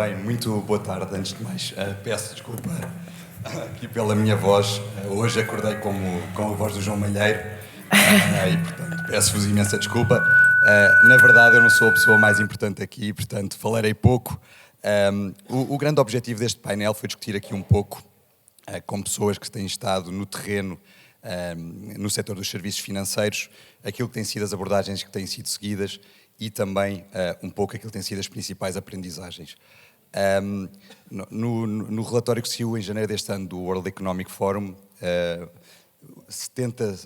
Bem, muito boa tarde. Antes de mais, peço desculpa aqui pela minha voz. Hoje acordei com a voz do João Malheiro e, portanto, peço-vos imensa desculpa. Na verdade, eu não sou a pessoa mais importante aqui, portanto, falarei pouco. O grande objetivo deste painel foi discutir aqui um pouco com pessoas que têm estado no terreno, no setor dos serviços financeiros, aquilo que têm sido as abordagens que têm sido seguidas e também um pouco aquilo que têm sido as principais aprendizagens. No relatório que saiu em janeiro deste ano do World Economic Forum,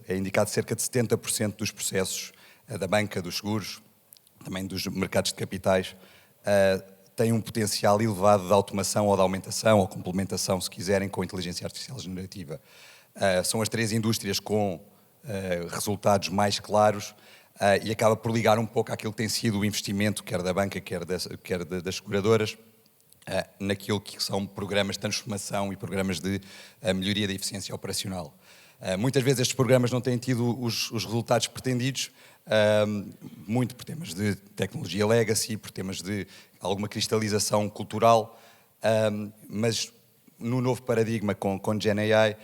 é indicado cerca de 70% dos processos da banca, dos seguros, também dos mercados de capitais, têm um potencial elevado de automação ou de aumentação ou complementação, se quiserem, com a inteligência artificial generativa. São as três indústrias com resultados mais claros e acaba por ligar um pouco àquilo que tem sido o investimento, quer da banca, quer das seguradoras, naquilo que são programas de transformação e programas de melhoria da eficiência operacional. Muitas vezes estes programas não têm tido os resultados pretendidos, muito por temas de tecnologia legacy, por temas de alguma cristalização cultural, mas no novo paradigma com GenAI,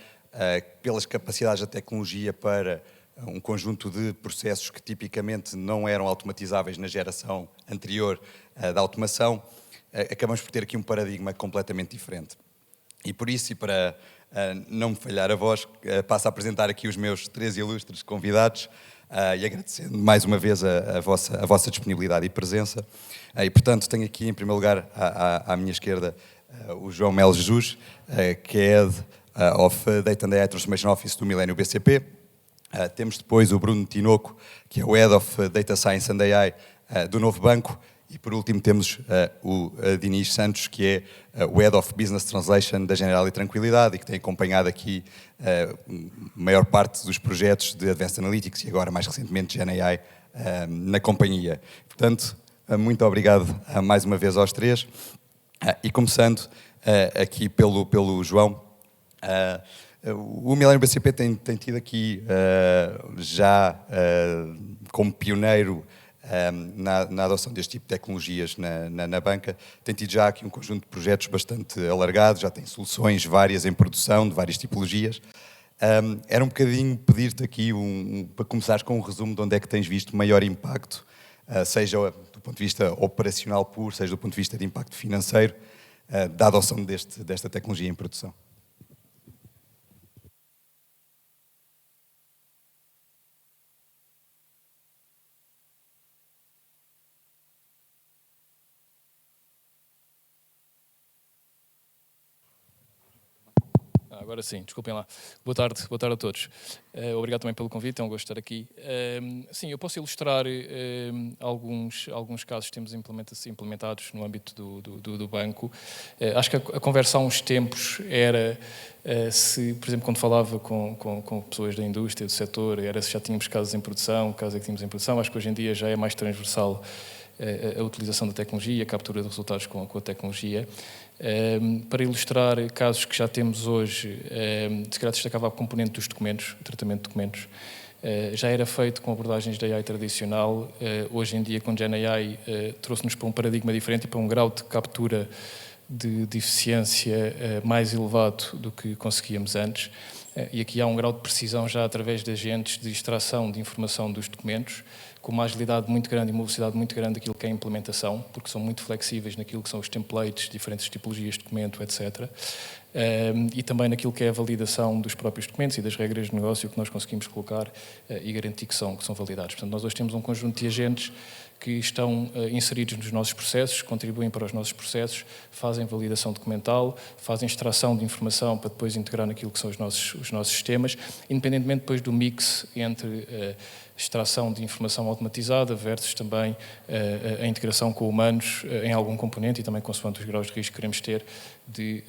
pelas capacidades da tecnologia para um conjunto de processos que tipicamente não eram automatizáveis na geração anterior da automação, acabamos por ter aqui um paradigma completamente diferente. E por isso, e para não me falhar a voz, passo a apresentar aqui os meus três ilustres convidados e agradecendo mais uma vez a vossa disponibilidade e presença. E, portanto, tenho aqui, em primeiro lugar, à minha esquerda, o João Melo Jesus, que é Head of Data and AI Transformation Office do Millennium BCP. Temos depois o Bruno Tinoco, que é o Head of Data Science and AI do Novo Banco. E por último temos o Dinis Santos, que é o Head of Business Translation da Generali Tranquilidade e que tem acompanhado aqui a maior parte dos projetos de Advanced Analytics e agora mais recentemente GenAI na companhia. Portanto, muito obrigado mais uma vez aos três. E começando aqui pelo João, o Millennium BCP tem tido aqui já como pioneiro na adoção deste tipo de tecnologias na banca, tem tido já aqui um conjunto de projetos bastante alargado, já tem soluções várias em produção, de várias tipologias. Era um bocadinho pedir-te aqui, para começares com um resumo de onde é que tens visto maior impacto, seja do ponto de vista operacional puro, seja do ponto de vista de impacto financeiro, da adoção desta tecnologia em produção. Agora sim, desculpem lá. Boa tarde a todos. Obrigado também pelo convite, é um gosto estar aqui. Sim, eu posso ilustrar alguns casos que temos implementados no âmbito do banco. Acho que a conversa há uns tempos era se, por exemplo, quando falava com pessoas da indústria, do setor, era se já tínhamos casos em produção, casos é que tínhamos em produção. Acho que hoje em dia já é mais transversal a utilização da tecnologia, a captura de resultados com a tecnologia. Para ilustrar casos que já temos hoje, se calhar destacava a componente dos documentos, o tratamento de documentos. Já era feito com abordagens de AI tradicional. Hoje em dia, com GenAI, trouxe-nos para um paradigma diferente e para um grau de captura de eficiência mais elevado do que conseguíamos antes. E aqui há um grau de precisão já através de agentes de extração de informação dos documentos, com uma agilidade muito grande e uma velocidade muito grande daquilo que é a implementação, porque são muito flexíveis naquilo que são os templates, diferentes tipologias de documento, etc. E também naquilo que é a validação dos próprios documentos e das regras de negócio que nós conseguimos colocar e garantir que são validados. Portanto, nós hoje temos um conjunto de agentes que estão inseridos nos nossos processos, contribuem para os nossos processos, fazem validação documental, fazem extração de informação para depois integrar naquilo que são os nossos sistemas, independentemente depois do mix entre extração de informação automatizada versus também a integração com humanos em algum componente e também consoante os graus de risco que queremos ter de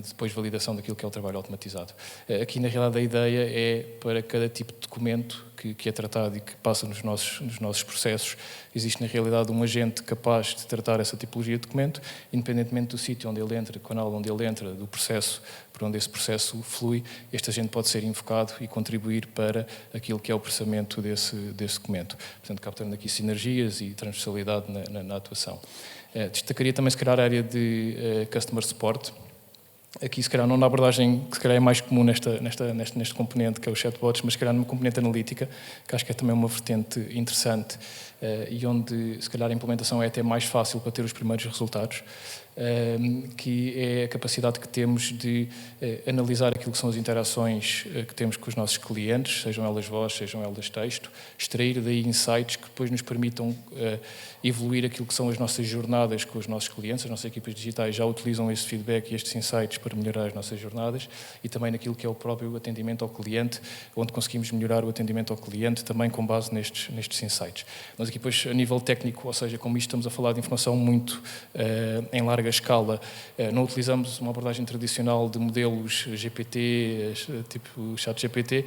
depois validação daquilo que é o trabalho automatizado. Aqui, na realidade, a ideia é para cada tipo de documento que é tratado e que passa nos nossos processos, existe, na realidade, um agente capaz de tratar essa tipologia de documento, independentemente do sítio onde ele entra, do canal onde ele entra, do processo, por onde esse processo flui, este agente pode ser invocado e contribuir para aquilo que é o processamento desse documento. Portanto, captando aqui sinergias e transversalidade na atuação. Destacaria também, se calhar, a área de Customer Support. Aqui, se calhar, não na abordagem que se calhar é mais comum neste componente, que é o chatbots, mas se calhar numa componente analítica, que acho que é também uma vertente interessante e onde, se calhar, a implementação é até mais fácil para ter os primeiros resultados, que é a capacidade que temos de analisar aquilo que são as interações que temos com os nossos clientes, sejam elas voz, sejam elas texto, extrair daí insights que depois nos permitam evoluir aquilo que são as nossas jornadas com os nossos clientes. As nossas equipas digitais já utilizam esse feedback e estes insights para melhorar as nossas jornadas e também naquilo que é o próprio atendimento ao cliente, onde conseguimos melhorar o atendimento ao cliente também com base nestes insights. Nós aqui, depois, a nível técnico, ou seja, como isto estamos a falar de informação muito em larga escala, não utilizamos uma abordagem tradicional de modelos GPT, tipo ChatGPT,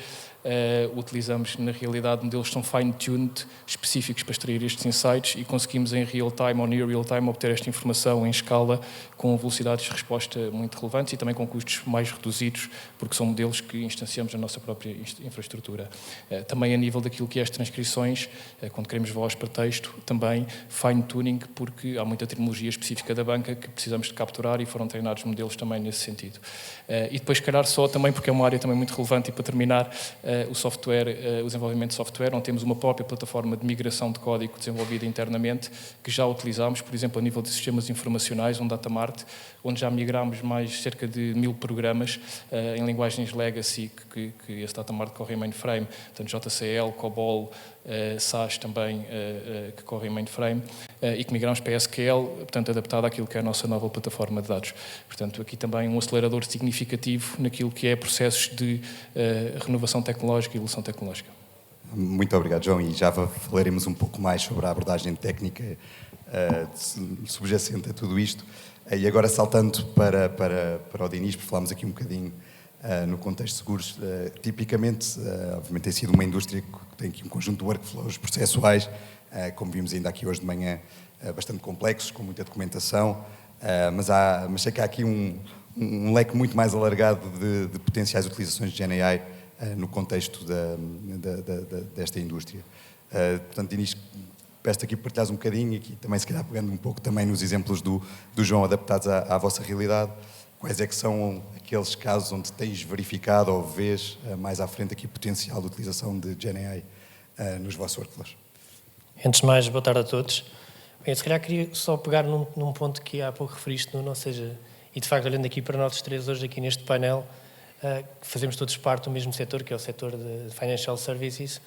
utilizamos, na realidade, modelos que são fine-tuned, específicos para extrair estes insights e conseguimos em real-time ou near real-time obter esta informação em escala com velocidades de resposta muito relevantes e também com custos mais reduzidos, porque são modelos que instanciamos na nossa própria infraestrutura. Também a nível daquilo que é as transcrições, quando queremos voz para texto, também fine-tuning, porque há muita terminologia específica da banca que precisamos de capturar e foram treinados modelos também nesse sentido. E depois, se calhar, só também, porque é uma área também muito relevante, e para terminar, o software, o desenvolvimento de software, onde temos uma própria plataforma de migração de código desenvolvida internamente, que já utilizamos, por exemplo, a nível de sistemas informacionais, um Datamart, onde já migramos mais cerca de 1000 programas em linguagens legacy, que esse Datamart corre em mainframe, portanto JCL, COBOL, SAS também, que corre em mainframe, e que migramos para SQL, portanto adaptado àquilo que é a nossa nova plataforma de dados. Portanto, aqui também um acelerador significativo naquilo que é processos de renovação tecnológica e evolução tecnológica. Muito obrigado, João, e já falaremos um pouco mais sobre a abordagem técnica subjacente a tudo isto. E agora, saltando para o Dinis, porque falámos aqui um bocadinho no contexto de seguros, tipicamente, obviamente tem sido uma indústria que tem aqui um conjunto de workflows processuais, como vimos ainda aqui hoje de manhã, bastante complexos, com muita documentação, mas sei que há aqui um leque muito mais alargado de potenciais utilizações de GenAI no contexto desta indústria. Portanto, Dinis, peço aqui partilhares um bocadinho e aqui também, se calhar, pegando um pouco também nos exemplos do João adaptados à vossa realidade, quais é que são aqueles casos onde tens verificado ou vês mais à frente aqui potencial de utilização de GenAI nos vossos workflows? Antes de mais, boa tarde a todos. Bem, se calhar queria só pegar num ponto que há pouco referiste, Nuno, ou seja, e de facto olhando aqui para nós três hoje aqui neste painel, fazemos todos parte do mesmo setor, que é o setor de Financial Services,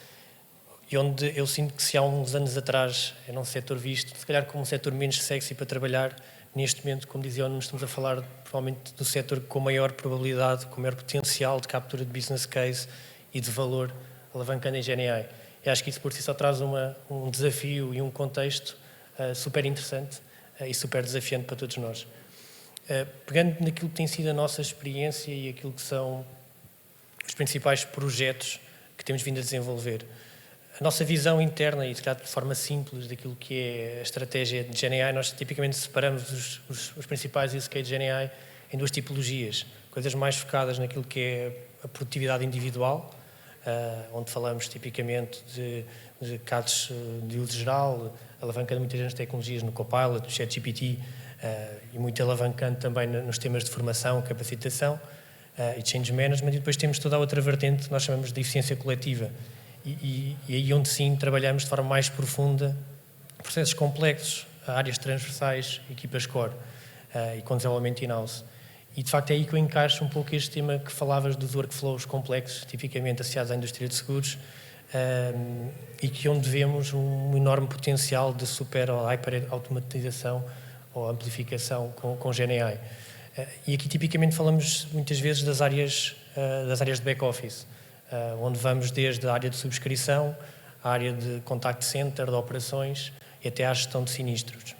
e onde eu sinto que se há uns anos atrás era um setor visto, se calhar como um setor menos sexy para trabalhar, neste momento, como dizia o Nuno, estamos a falar provavelmente do setor com maior probabilidade, com maior potencial de captura de business case e de valor, alavancando em GenAI. Eu acho que isso por si só traz um desafio e um contexto super interessante e super desafiante para todos nós. Pegando naquilo que tem sido a nossa experiência e aquilo que são os principais projetos que temos vindo a desenvolver, a nossa visão interna, e de forma simples, daquilo que é a estratégia de GenAI, nós tipicamente separamos os principais use cases de GenAI em duas tipologias. Coisas mais focadas naquilo que é a produtividade individual, onde falamos tipicamente de casos de uso geral, alavancando muitas vezes tecnologias no Copilot, no ChatGPT, e muito alavancando também nos temas de formação, capacitação e change management. E depois temos toda a outra vertente que nós chamamos de eficiência coletiva. E aí onde sim trabalhamos de forma mais profunda processos complexos, áreas transversais, equipas core e com desenvolvimento in-house. E de facto é aí que eu encaixo um pouco este tema que falavas dos workflows complexos, tipicamente associados à indústria de seguros, e que onde vemos um enorme potencial de super ou hyper automatização ou amplificação com GenAI. E aqui tipicamente falamos muitas vezes das áreas de back-office, onde vamos desde a área de subscrição, a área de contact center, de operações e até à gestão de sinistros.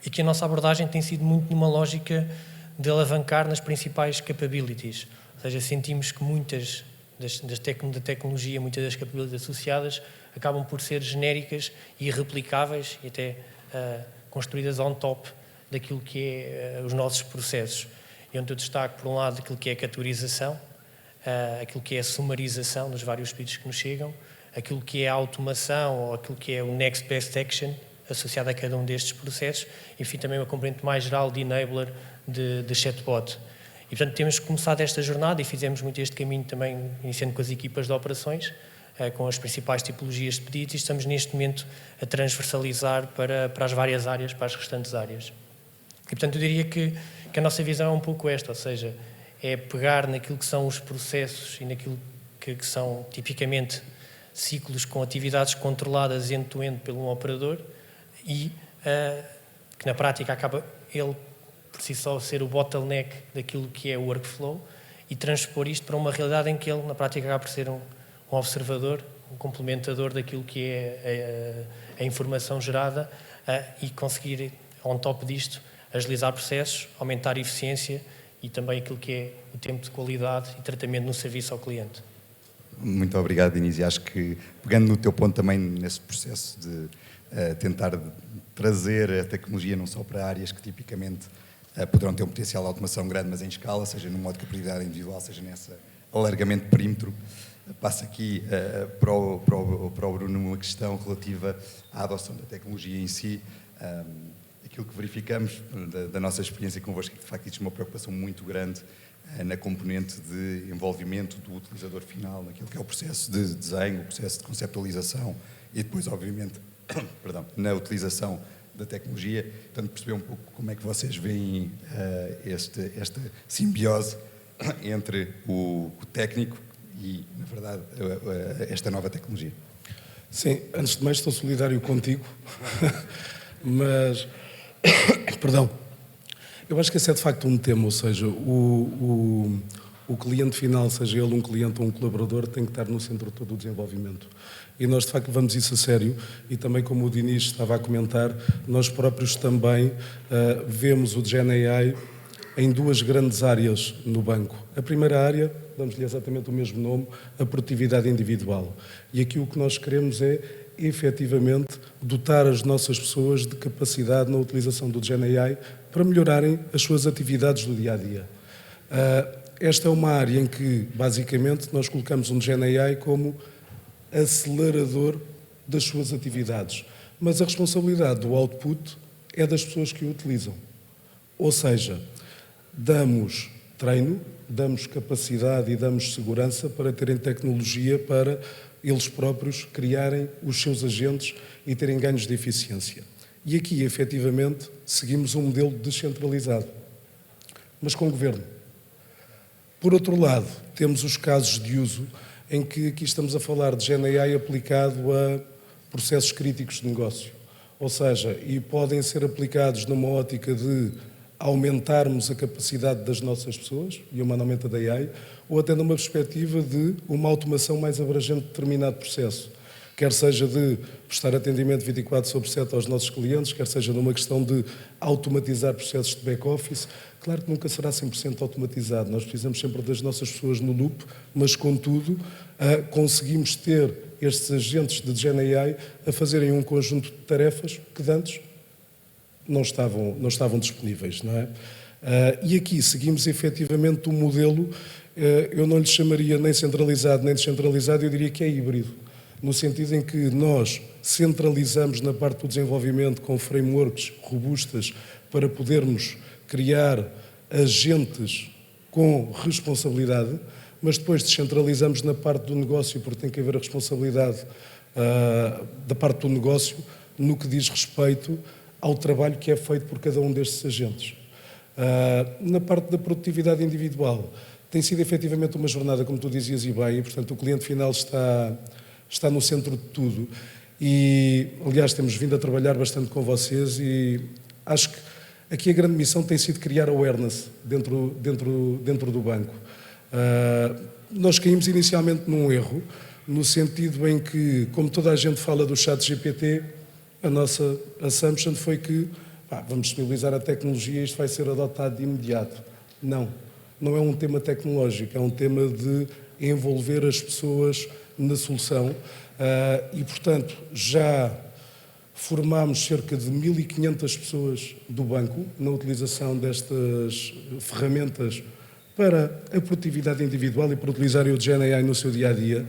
E aqui a nossa abordagem tem sido muito numa lógica de alavancar nas principais capabilities, ou seja, sentimos que muitas da tecnologia, muitas das capabilities associadas acabam por ser genéricas e replicáveis e até construídas on top daquilo que é os nossos processos. E onde eu destaco, por um lado, aquilo que é a categorização, aquilo que é a sumarização dos vários pedidos que nos chegam, aquilo que é a automação ou aquilo que é o next best action associada a cada um destes processos, e enfim, também uma componente mais geral de enabler de chatbot. E, portanto, temos começado esta jornada e fizemos muito este caminho também, iniciando com as equipas de operações, com as principais tipologias de pedidos, e estamos neste momento a transversalizar para as várias áreas, para as restantes áreas. E, portanto, eu diria que a nossa visão é um pouco esta, ou seja, é pegar naquilo que são os processos e naquilo que são tipicamente ciclos com atividades controladas end-to-end por um operador e que na prática acaba ele por si só ser o bottleneck daquilo que é o workflow e transpor isto para uma realidade em que ele na prática acaba por ser um observador, um complementador daquilo que é a informação gerada e conseguir, on top disto, agilizar processos, aumentar a eficiência e também aquilo que é o tempo de qualidade e tratamento no serviço ao cliente. Muito obrigado, Inês. E acho que, pegando no teu ponto também nesse processo de tentar trazer a tecnologia não só para áreas que tipicamente poderão ter um potencial de automação grande, mas em escala, seja no modo de capilharidade individual, seja nesse alargamento de perímetro. Passo aqui para o Bruno uma questão relativa à adoção da tecnologia em si. Aquilo que verificamos da nossa experiência convosco é que, de facto, existe uma preocupação muito grande na componente de envolvimento do utilizador final, naquilo que é o processo de desenho, o processo de conceptualização e depois, obviamente, perdão, na utilização da tecnologia. Portanto, perceber um pouco como é que vocês veem esta simbiose entre o técnico e, na verdade, esta nova tecnologia. Sim, antes de mais estou solidário contigo, mas, perdão, eu acho que esse é de facto um tema, ou seja, o cliente final, seja ele um cliente ou um colaborador, tem que estar no centro de todo o desenvolvimento. E nós de facto levamos isso a sério e também, como o Diniz estava a comentar, nós próprios também vemos o GenAI em duas grandes áreas no banco. A primeira área, damos-lhe exatamente o mesmo nome, a produtividade individual. E aqui o que nós queremos é, efetivamente, dotar as nossas pessoas de capacidade na utilização do GenAI para melhorarem as suas atividades do dia-a-dia. Esta é uma área em que, basicamente, nós colocamos um GenAI como acelerador das suas atividades. Mas a responsabilidade do output é das pessoas que o utilizam. Ou seja, damos treino, damos capacidade e damos segurança para terem tecnologia para eles próprios criarem os seus agentes e terem ganhos de eficiência. E aqui, efetivamente, seguimos um modelo descentralizado, mas com governo. Por outro lado, temos os casos de uso em que aqui estamos a falar de GenAI aplicado a processos críticos de negócio. Ou seja, e podem ser aplicados numa ótica de aumentarmos a capacidade das nossas pessoas, e humanamente a da AI, ou até numa perspectiva de uma automação mais abrangente de determinado processo. Quer seja de prestar atendimento 24/7 aos nossos clientes, quer seja numa questão de automatizar processos de back-office. Claro que nunca será 100% automatizado, nós precisamos sempre das nossas pessoas no loop, mas, contudo, conseguimos ter estes agentes de GenAI a fazerem um conjunto de tarefas que de antes não estavam disponíveis, não é? E aqui seguimos efetivamente um modelo, eu não lhe chamaria nem centralizado nem descentralizado, eu diria que é híbrido, no sentido em que nós centralizamos na parte do desenvolvimento com frameworks robustas para podermos criar agentes com responsabilidade, mas depois descentralizamos na parte do negócio, porque tem que haver a responsabilidade da parte do negócio no que diz respeito ao trabalho que é feito por cada um destes agentes. Na parte da produtividade individual, tem sido efetivamente uma jornada, como tu dizias e bem, e portanto o cliente final está no centro de tudo. E, aliás, temos vindo a trabalhar bastante com vocês e acho que aqui a grande missão tem sido criar awareness dentro do banco. Nós caímos inicialmente num erro, no sentido em que, como toda a gente fala do ChatGPT, a nossa assumption foi que vamos disponibilizar a tecnologia e isto vai ser adotado de imediato. Não é um tema tecnológico, é um tema de envolver as pessoas na solução e, portanto, já formámos cerca de 1.500 pessoas do banco na utilização destas ferramentas para a produtividade individual e para utilizarem o GenAI no seu dia-a-dia.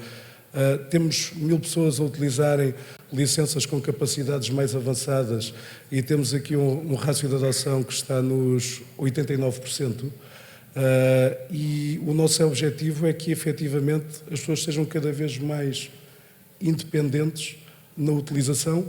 Temos 1.000 pessoas a utilizarem licenças com capacidades mais avançadas e temos aqui um rácio de adoção que está nos 89%. E o nosso objetivo é que, efetivamente, as pessoas sejam cada vez mais independentes na utilização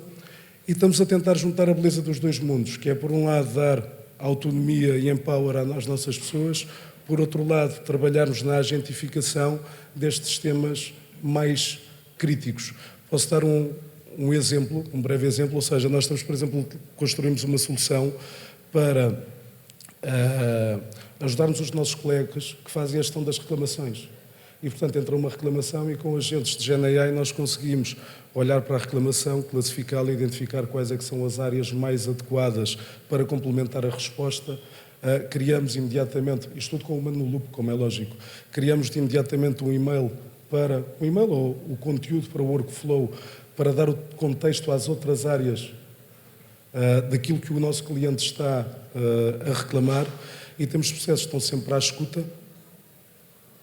e estamos a tentar juntar a beleza dos dois mundos, que é, por um lado, dar autonomia e empower às nossas pessoas, por outro lado, trabalharmos na agentificação destes temas mais críticos. Posso dar um exemplo, um breve exemplo, ou seja, nós estamos, por exemplo, construímos uma solução para ajudarmos os nossos colegas que fazem a gestão das reclamações. E, portanto, entra uma reclamação e com agentes de GenAI nós conseguimos olhar para a reclamação, classificá-la e identificar quais é que são as áreas mais adequadas para complementar a resposta. Criamos imediatamente, isto tudo com o humano no loop, como é lógico, criamos imediatamente um e-mail ou o conteúdo para o workflow, para dar o contexto às outras áreas daquilo que o nosso cliente está a reclamar, e temos processos que estão sempre à escuta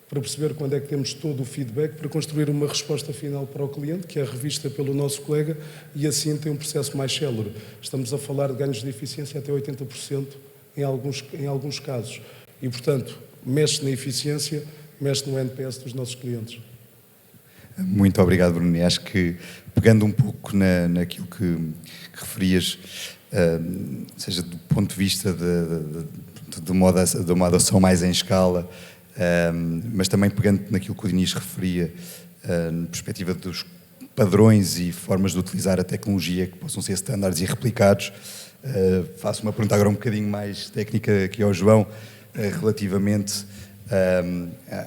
para perceber quando é que temos todo o feedback para construir uma resposta final para o cliente, que é revista pelo nosso colega, e assim tem um processo mais célere. Estamos a falar de ganhos de eficiência até 80% em alguns casos. E, portanto, mexe na eficiência, mexe no NPS dos nossos clientes. Muito obrigado, Bruno. E acho que, pegando um pouco naquilo que referias, seja do ponto de vista de uma adoção mais em escala, mas também pegando naquilo que o Diniz referia, na perspectiva dos padrões e formas de utilizar a tecnologia que possam ser estándares e replicados, faço uma pergunta agora um bocadinho mais técnica aqui ao João, relativamente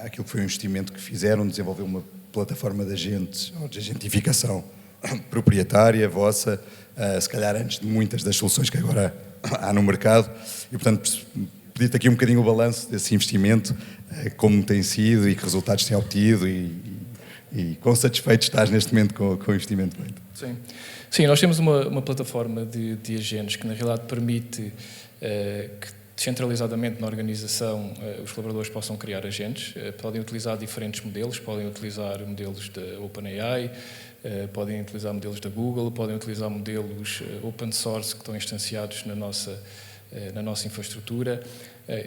àquilo que foi o investimento que fizeram, desenvolver uma plataforma de agentes, ou de agentificação proprietária, vossa, se calhar antes de muitas das soluções que agora há no mercado, e portanto pedir-te aqui um bocadinho o balanço desse investimento, como tem sido e que resultados tem obtido e quão satisfeito estás neste momento com o investimento feito. Sim, nós temos uma plataforma de agentes que na realidade permite que descentralizadamente na organização os colaboradores possam criar agentes, podem utilizar diferentes modelos, podem utilizar modelos da OpenAI, podem utilizar modelos da Google, podem utilizar modelos open source que estão instanciados na nossa infraestrutura.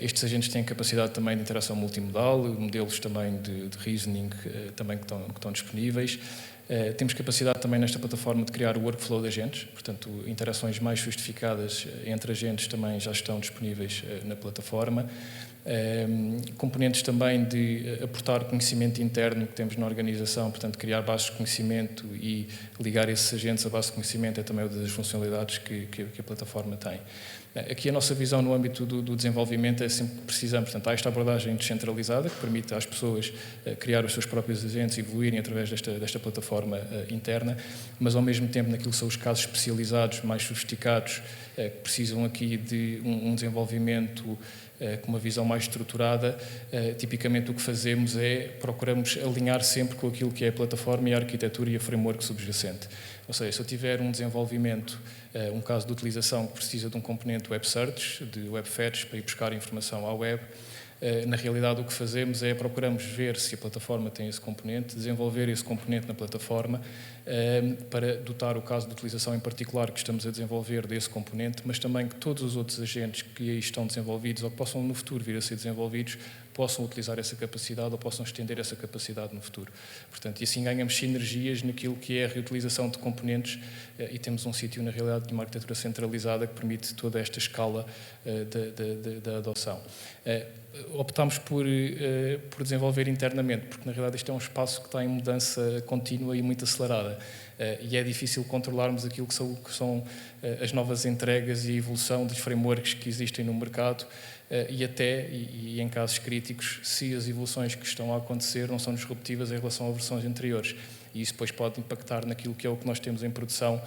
Estes agentes têm capacidade também de interação multimodal, modelos também de reasoning também que estão disponíveis. Temos capacidade também nesta plataforma de criar o workflow de agentes, portanto, interações mais justificadas entre agentes também já estão disponíveis na plataforma. Componentes também de aportar conhecimento interno que temos na organização, portanto, criar bases de conhecimento e ligar esses agentes à base de conhecimento é também uma das funcionalidades que a plataforma tem. Aqui a nossa visão no âmbito do desenvolvimento é sempre que precisamos, portanto, há esta abordagem descentralizada que permite às pessoas criar os seus próprios agentes e evoluírem através desta plataforma interna, mas ao mesmo tempo naquilo que são os casos especializados, mais sofisticados, que precisam aqui de um desenvolvimento com uma visão mais estruturada, tipicamente o que fazemos procuramos alinhar sempre com aquilo que é a plataforma e a arquitetura e a framework subjacente. Ou seja, se eu tiver um desenvolvimento, um caso de utilização que precisa de um componente web search, de web fetch, para ir buscar informação à web, na realidade o que fazemos procuramos ver se a plataforma tem esse componente, desenvolver esse componente na plataforma para dotar o caso de utilização em particular que estamos a desenvolver desse componente, mas também que todos os outros agentes que aí estão desenvolvidos ou que possam no futuro vir a ser desenvolvidos possam utilizar essa capacidade ou possam estender essa capacidade no futuro. Portanto, e assim ganhamos sinergias naquilo que é a reutilização de componentes e temos um sítio, na realidade, de uma arquitetura centralizada que permite toda esta escala da adoção. Optámos por desenvolver internamente, porque na realidade este é um espaço que está em mudança contínua e muito acelerada. E é difícil controlarmos aquilo que são as novas entregas e a evolução dos frameworks que existem no mercado e em casos críticos, se as evoluções que estão a acontecer não são disruptivas em relação a versões anteriores. E isso depois pode impactar naquilo que é o que nós temos em produção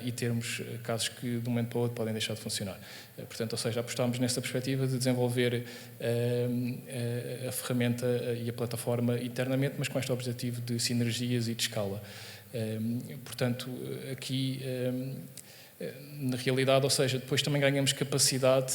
e termos casos que de um momento para o outro podem deixar de funcionar. Portanto, ou seja, apostámos nessa perspectiva de desenvolver a ferramenta e a plataforma internamente, mas com este objetivo de sinergias e de escala. Portanto, aqui na realidade, ou seja, depois também ganhamos capacidade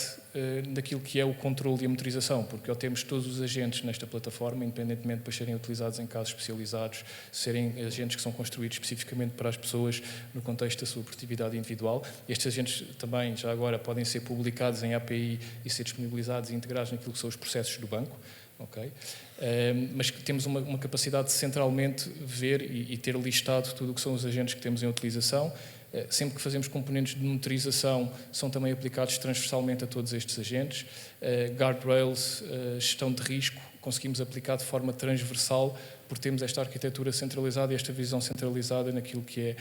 daquilo que é o controle e a motorização, porque ao termos todos os agentes nesta plataforma, independentemente de serem utilizados em casos especializados, serem agentes que são construídos especificamente para as pessoas no contexto da sua produtividade individual, estes agentes também, já agora, podem ser publicados em API e ser disponibilizados e integrados naquilo que são os processos do banco. Okay. Mas que temos uma capacidade de centralmente ver e ter listado tudo o que são os agentes que temos em utilização. Sempre que fazemos componentes de monitorização, são também aplicados transversalmente a todos estes agentes. Guardrails, gestão de risco, conseguimos aplicar de forma transversal, porque temos esta arquitetura centralizada e esta visão centralizada naquilo que é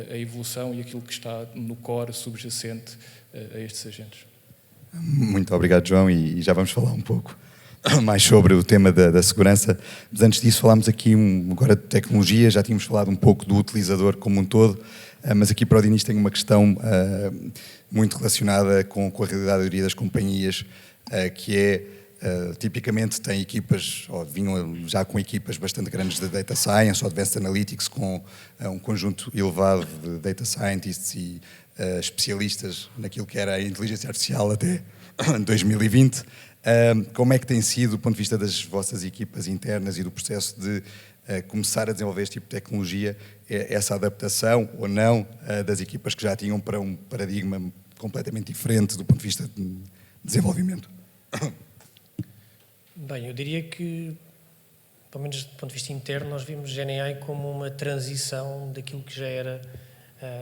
a evolução e aquilo que está no core subjacente a estes agentes. Muito obrigado, João, e já vamos falar um pouco mais sobre o tema da segurança, mas antes disso falámos aqui agora de tecnologia, já tínhamos falado um pouco do utilizador como um todo, mas aqui para o Diniz tenho uma questão muito relacionada com a realidade da maioria das companhias, que é, tipicamente tem equipas, ou vinham já com equipas bastante grandes de Data Science ou Advanced Analytics, com um conjunto elevado de Data Scientists e especialistas naquilo que era a inteligência artificial até 2020. Como é que tem sido, do ponto de vista das vossas equipas internas e do processo de começar a desenvolver este tipo de tecnologia, essa adaptação ou não das equipas que já tinham para um paradigma completamente diferente do ponto de vista de desenvolvimento? Bem, eu diria que, pelo menos do ponto de vista interno, nós vimos GenAI como uma transição daquilo que já era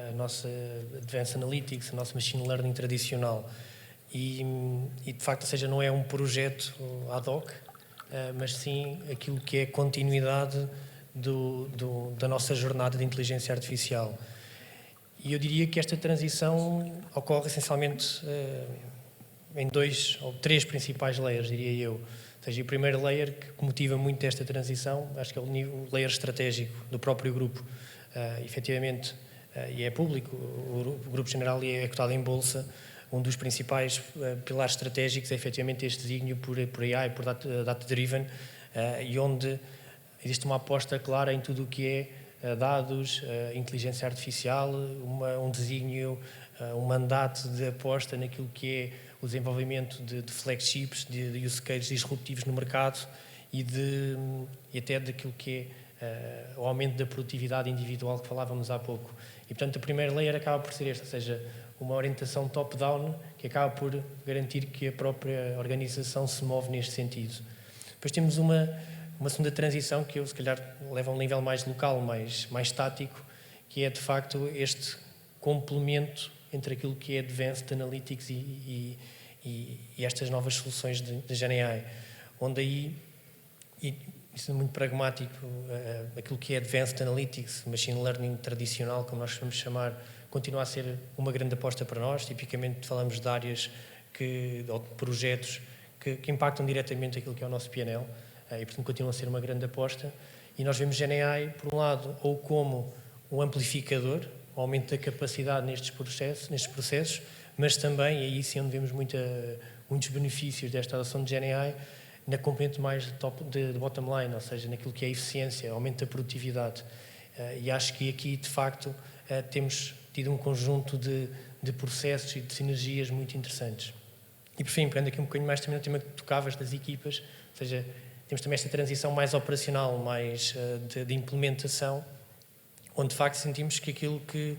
a nossa Advanced Analytics, a nossa Machine Learning tradicional. E de facto, ou seja, não é um projeto ad hoc, mas sim aquilo que é continuidade da nossa jornada de inteligência artificial. E eu diria que esta transição ocorre essencialmente em 2 ou 3 principais layers, diria eu. Ou seja, o primeiro layer que motiva muito esta transição, acho que é o layer estratégico do próprio grupo. Efetivamente, e é público, o Grupo General é cotado em bolsa. Um dos principais pilares estratégicos é efetivamente este desígnio por AI, por data-driven, e onde existe uma aposta clara em tudo o que é dados, inteligência artificial, um desígnio, um mandato de aposta naquilo que é o desenvolvimento de flagships, de use cases disruptivos no mercado e até daquilo que é o aumento da produtividade individual que falávamos há pouco. E, portanto, o primeiro layer acaba por ser este, ou seja, uma orientação top-down que acaba por garantir que a própria organização se move neste sentido. Depois temos uma segunda transição que eu, se calhar, levo a um nível mais local, mais estático, que é, de facto, este complemento entre aquilo que é Advanced Analytics e estas novas soluções de GenAI, onde aí, e isso é muito pragmático, aquilo que é Advanced Analytics, Machine Learning tradicional, como nós vamos chamar, continua a ser uma grande aposta para nós. Tipicamente falamos de áreas ou de projetos que impactam diretamente aquilo que é o nosso P&L, e portanto continua a ser uma grande aposta. E nós vemos GenAI, por um lado, ou como um amplificador, um aumento da capacidade nestes processos, mas também, e aí sim onde vemos muitos benefícios desta adoção de GenAI, na componente mais de bottom line, ou seja, naquilo que é a eficiência, aumento da produtividade. E acho que aqui, de facto, temos tido um conjunto de processos e de sinergias muito interessantes. E, por fim, pegando aqui um bocadinho mais também no tema que tocavas das equipas, ou seja, temos também esta transição mais operacional, mais de implementação, onde, de facto, sentimos que aquilo que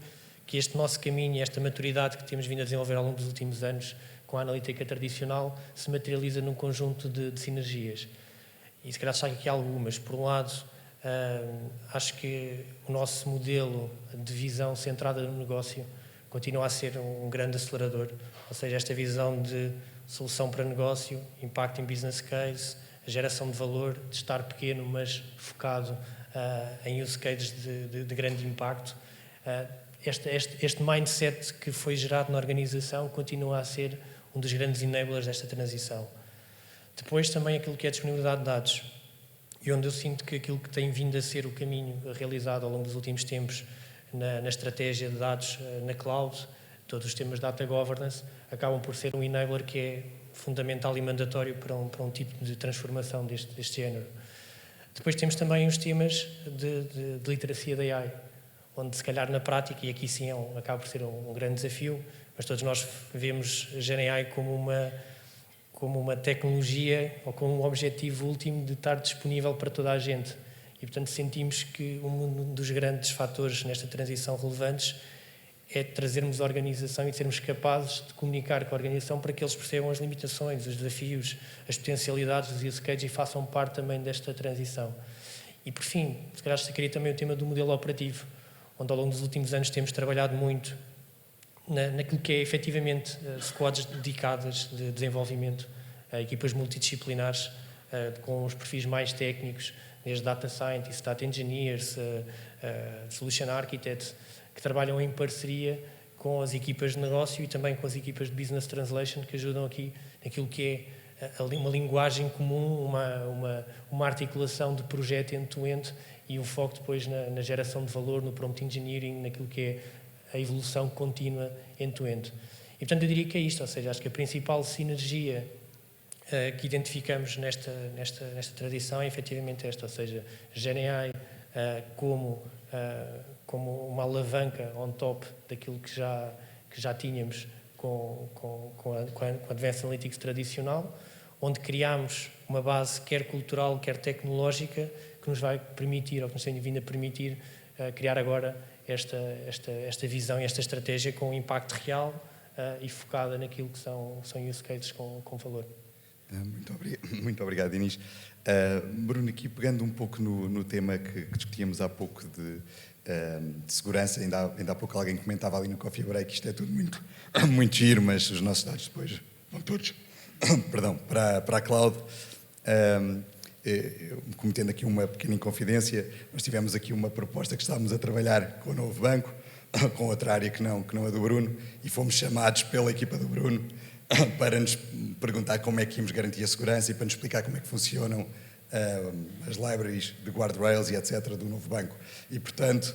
este nosso caminho, esta maturidade que temos vindo a desenvolver ao longo dos últimos anos com a analítica tradicional, se materializa num conjunto de sinergias. E, se calhar, destaco aqui algumas. Por um lado, acho que o nosso modelo de visão centrada no negócio continua a ser um grande acelerador, ou seja, esta visão de solução para negócio, impacto em business case, geração de valor, de estar pequeno, mas focado em use cases de grande impacto. Este mindset que foi gerado na organização continua a ser um dos grandes enablers desta transição. Depois também aquilo que é a disponibilidade de dados, e onde eu sinto que aquilo que tem vindo a ser o caminho realizado ao longo dos últimos tempos na estratégia de dados na cloud, todos os temas de data governance, acabam por ser um enabler que é fundamental e mandatório para um tipo de transformação deste género. Depois temos também os temas de literacia da AI, onde se calhar na prática, e aqui sim acaba por ser um grande desafio, mas todos nós vemos a GenAI como uma tecnologia ou como um objetivo último de estar disponível para toda a gente. E, portanto, sentimos que um dos grandes fatores nesta transição relevantes é trazermos a organização e sermos capazes de comunicar com a organização para que eles percebam as limitações, os desafios, as potencialidades dos use cases e façam parte também desta transição. E, por fim, se calhar destacaria também o tema do modelo operativo, onde ao longo dos últimos anos temos trabalhado muito naquilo que é efetivamente squads dedicadas de desenvolvimento, equipas multidisciplinares com os perfis mais técnicos, desde data scientists, data engineers, solution architects, que trabalham em parceria com as equipas de negócio e também com as equipas de business translation, que ajudam aqui naquilo que é uma linguagem comum, uma articulação de projeto end-to-end e um foco depois na geração de valor, no prompt engineering, naquilo que é a evolução contínua end-to-end. E, portanto, eu diria que é isto, ou seja, acho que a principal sinergia que identificamos nesta tradição é efetivamente esta, ou seja, GenAI como uma alavanca on top daquilo que já tínhamos com a Advanced Analytics tradicional, onde criámos uma base quer cultural, quer tecnológica, que nos vai permitir, ou que nos tem vindo a permitir, criar agora esta visão e esta estratégia com um impacto real e focada naquilo que são use cases com valor. Muito obrigado, Inês. Bruno, aqui pegando um pouco no tema que discutíamos há pouco de segurança, ainda há pouco alguém comentava ali no Coffee Break, isto é tudo muito giro, mas os nossos dados depois vão todos para a cloud. Cometendo aqui uma pequena inconfidência, nós tivemos aqui uma proposta que estávamos a trabalhar com o novo banco, com outra área que não a do Bruno, e fomos chamados pela equipa do Bruno para nos perguntar como é que íamos garantir a segurança e para nos explicar como é que funcionam as libraries de guardrails e etc. do novo banco. E, portanto,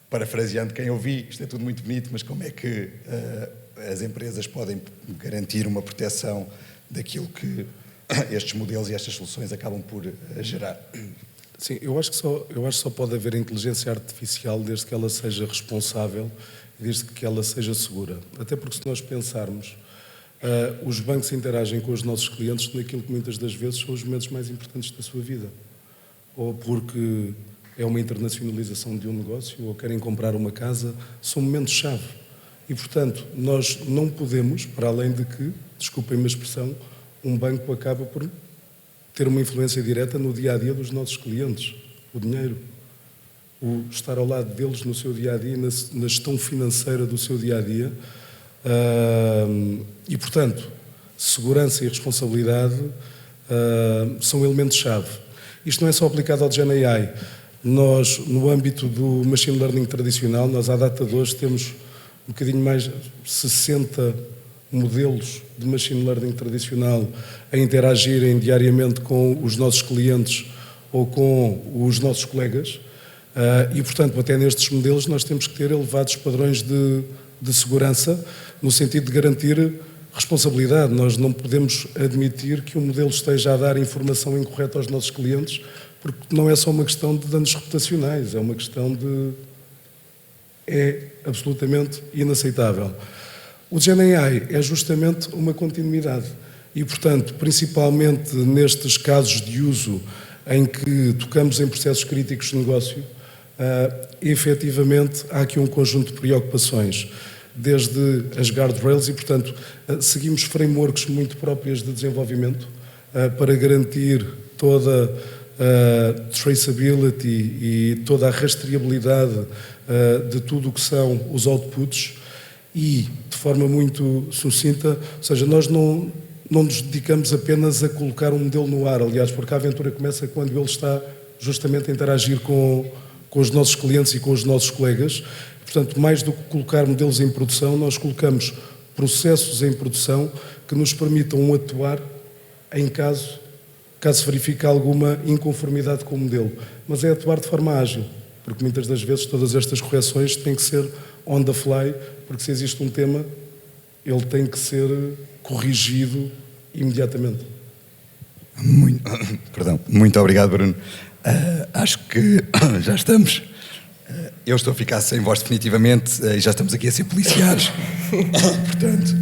parafraseando quem ouvi, isto é tudo muito bonito, mas como é que as empresas podem garantir uma proteção daquilo que estes modelos e estas soluções acabam por gerar? Sim, eu acho que só pode haver inteligência artificial desde que ela seja responsável e desde que ela seja segura. Até porque se nós pensarmos, os bancos interagem com os nossos clientes naquilo que muitas das vezes são os momentos mais importantes da sua vida. Ou porque é uma internacionalização de um negócio, ou querem comprar uma casa, são momentos-chave. E, portanto, nós não podemos, para além de que, desculpem-me a expressão, um banco acaba por ter uma influência direta no dia-a-dia dos nossos clientes, o dinheiro, o estar ao lado deles no seu dia-a-dia, na gestão financeira do seu dia-a-dia. E, portanto, segurança e responsabilidade são elementos-chave. Isto não é só aplicado ao GenAI. Nós, no âmbito do machine learning tradicional, nós à data de hoje temos um bocadinho mais de 60 modelos de machine learning tradicional a interagirem diariamente com os nossos clientes ou com os nossos colegas e, portanto, até nestes modelos nós temos que ter elevados padrões de segurança no sentido de garantir responsabilidade. Nós não podemos admitir que o modelo esteja a dar informação incorreta aos nossos clientes, porque não é só uma questão de danos reputacionais, é uma questão é absolutamente inaceitável. O GenAI é justamente uma continuidade e, portanto, principalmente nestes casos de uso em que tocamos em processos críticos de negócio, efetivamente há aqui um conjunto de preocupações, desde as guardrails e, portanto, seguimos frameworks muito próprias de desenvolvimento para garantir toda a traceability e toda a rastreabilidade de tudo o que são os outputs. E, de forma muito sucinta, ou seja, nós não nos dedicamos apenas a colocar um modelo no ar, aliás, porque a aventura começa quando ele está justamente a interagir com os nossos clientes e com os nossos colegas. Portanto, mais do que colocar modelos em produção, nós colocamos processos em produção que nos permitam atuar em caso verifique alguma inconformidade com o modelo. Mas é atuar de forma ágil, porque muitas das vezes todas estas correções têm que ser on the fly, porque se existe um tema, ele tem que ser corrigido imediatamente. Muito obrigado, Bruno. Acho que já estamos Eu estou a ficar sem voz definitivamente e já estamos aqui a ser policiados. Portanto,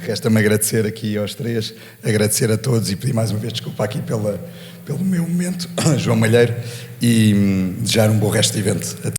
resta-me agradecer aqui aos três, agradecer a todos e pedir mais uma vez desculpa aqui pelo meu momento, João Malheiro, e desejar um bom resto de evento a todos.